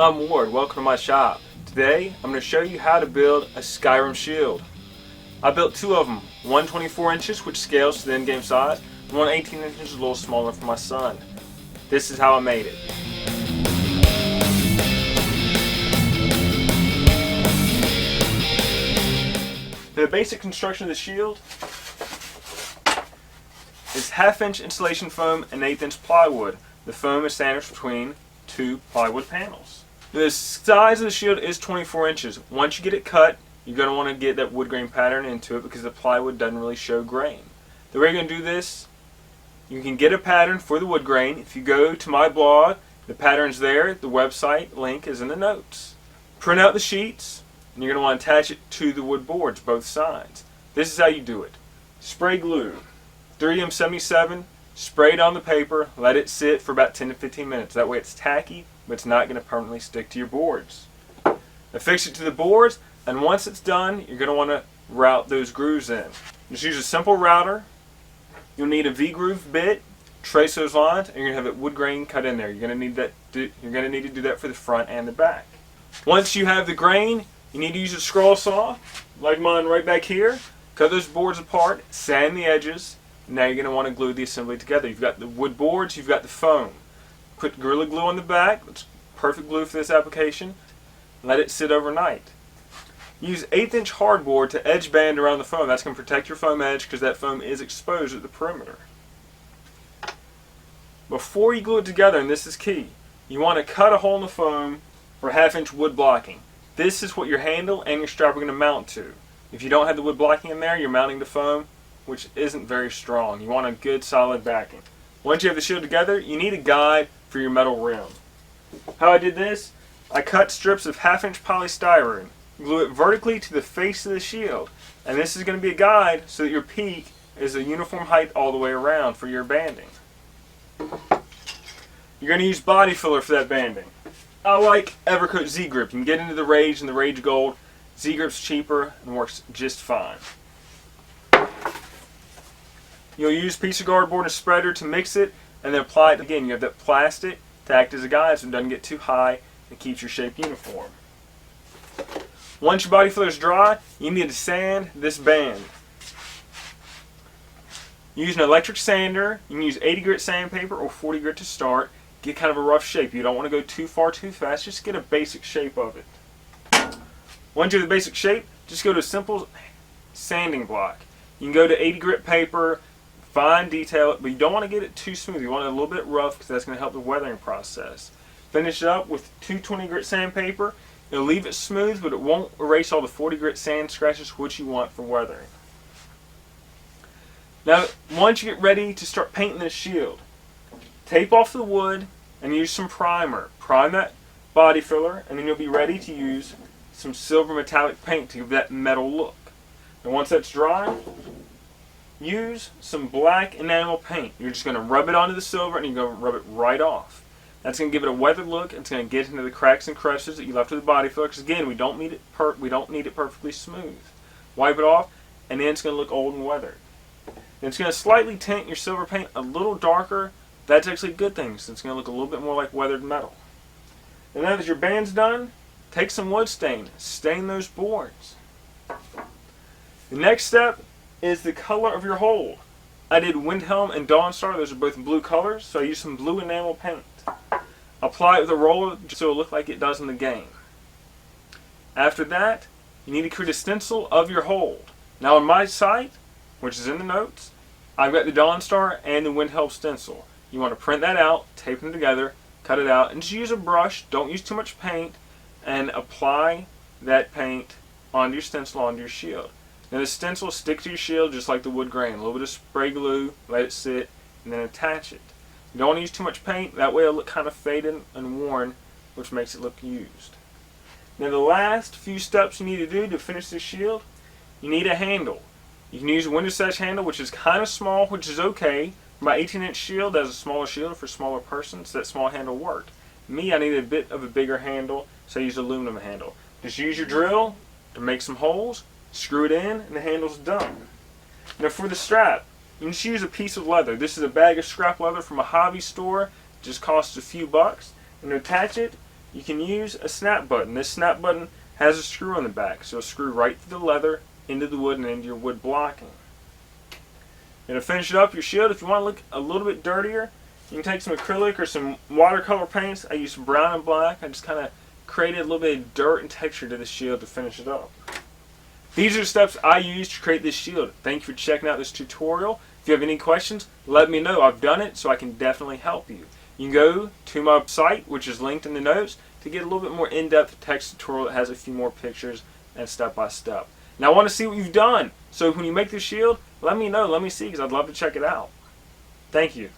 I'm Ward, welcome to my shop. Today I'm going to show you how to build a Skyrim shield. I built two of them, one 24 inches which scales to the in-game size, and one 18 inches a little smaller for my son. This is how I made it. The basic construction of the shield is 1/2 inch insulation foam and 1/8 inch plywood. The foam is sandwiched between two plywood panels. The size of the shield is 24 inches. Once you get it cut, you're going to want to get that wood grain pattern into it because the plywood doesn't really show grain. The way you're going to do this, you can get a pattern for the wood grain. If you go to my blog, the pattern's there. The website link is in the notes. Print out the sheets, and you're going to want to attach it to the wood boards, both sides. This is how you do it. Spray glue, 3M77, spray it on the paper, let it sit for about 10 to 15 minutes. That way it's tacky, but it's not going to permanently stick to your boards. Affix it to the boards, and once it's done, you're going to want to route those grooves in. Just use a simple router. You'll need a V-groove bit, trace those lines, and you're going to have that wood grain cut in there. You're going to need to do that for the front and the back. Once you have the grain, you need to use a scroll saw, like mine right back here. Cut those boards apart, sand the edges. Now you're going to want to glue the assembly together. You've got the wood boards, you've got the foam. Put Gorilla Glue on the back. That's perfect glue for this application. Let it sit overnight. Use 1/8 inch hardboard to edge band around the foam. That's going to protect your foam edge because that foam is exposed at the perimeter. Before you glue it together, and this is key, you want to cut a hole in the foam for 1/2 inch wood blocking. This is what your handle and your strap are going to mount to. If you don't have the wood blocking in there, you're mounting the foam, which isn't very strong. You want a good solid backing. Once you have the shield together, you need a guide for your metal rim. How I did this, I cut strips of 1/2 inch polystyrene, glue it vertically to the face of the shield, and this is going to be a guide so that your peak is a uniform height all the way around for your banding. You're going to use body filler for that banding. I like Evercoat Z-Grip. You can get into the Rage and the Rage Gold. Z-Grip's cheaper and works just fine. You'll use a piece of cardboard and a spreader to mix it and then apply it again. You have that plastic to act as a guide so it doesn't get too high and keeps your shape uniform. Once your body filler is dry, you need to sand this band. Use an electric sander. You can use 80 grit sandpaper or 40 grit to start. Get kind of a rough shape. You don't want to go too far too fast. Just get a basic shape of it. Once you have the basic shape, just go to a simple sanding block. You can go to 80 grit paper, fine detail it, but you don't want to get it too smooth. You want it a little bit rough because that's going to help the weathering process. Finish it up with 220 grit sandpaper. It'll leave it smooth, but it won't erase all the 40 grit sand scratches which you want for weathering. Now, once you get ready to start painting this shield, tape off the wood and use some primer. Prime that body filler, and then you'll be ready to use some silver metallic paint to give that metal look. And once that's dry, use some black enamel paint. You're just going to rub it onto the silver and you're going to rub it right off. That's going to give it a weathered look. It's going to get into the cracks and crevices that you left with the body filler. Because again, we don't need it perfectly smooth. Wipe it off, and then it's going to look old and weathered. And it's going to slightly tint your silver paint a little darker. That's actually a good thing, so it's going to look a little bit more like weathered metal. And now that your band's done, take some wood stain those boards. The next step is the color of your hole. I did Windhelm and Dawnstar. Those are both blue colors, so I used some blue enamel paint. Apply it with a roller so it'll look like it does in the game. After that, you need to create a stencil of your hole. Now on my site, which is in the notes, I've got the Dawnstar and the Windhelm stencil. You want to print that out, tape them together, cut it out, and just use a brush. Don't use too much paint, and apply that paint onto your stencil, onto your shield. Now the stencil will stick to your shield just like the wood grain. A little bit of spray glue, let it sit, and then attach it. You don't want to use too much paint, that way it'll look kind of faded and worn, which makes it look used. Now the last few steps you need to do to finish this shield, you need a handle. You can use a window sash handle, which is kind of small, which is okay. My 18 inch shield has a smaller shield for smaller persons, so that small handle worked. Me, I needed a bit of a bigger handle, so I used an aluminum handle. Just use your drill to make some holes, screw it in, and the handle's done. Now for the strap, you can just use a piece of leather. This is a bag of scrap leather from a hobby store. It just costs a few bucks. And to attach it, you can use a snap button. This snap button has a screw on the back, so it'll screw right through the leather, into the wood, and into your wood blocking. And to finish it up, your shield, if you want to look a little bit dirtier, you can take some acrylic or some watercolor paints. I use some brown and black. I just kind of created a little bit of dirt and texture to the shield to finish it up. These are the steps I use to create this shield. Thank you for checking out this tutorial. If you have any questions, let me know. I've done it, so I can definitely help you. You can go to my site, which is linked in the notes, to get a little bit more in-depth text tutorial that has a few more pictures and step-by-step. Now I want to see what you've done. So when you make the shield, let me know. Let me see, because I'd love to check it out. Thank you.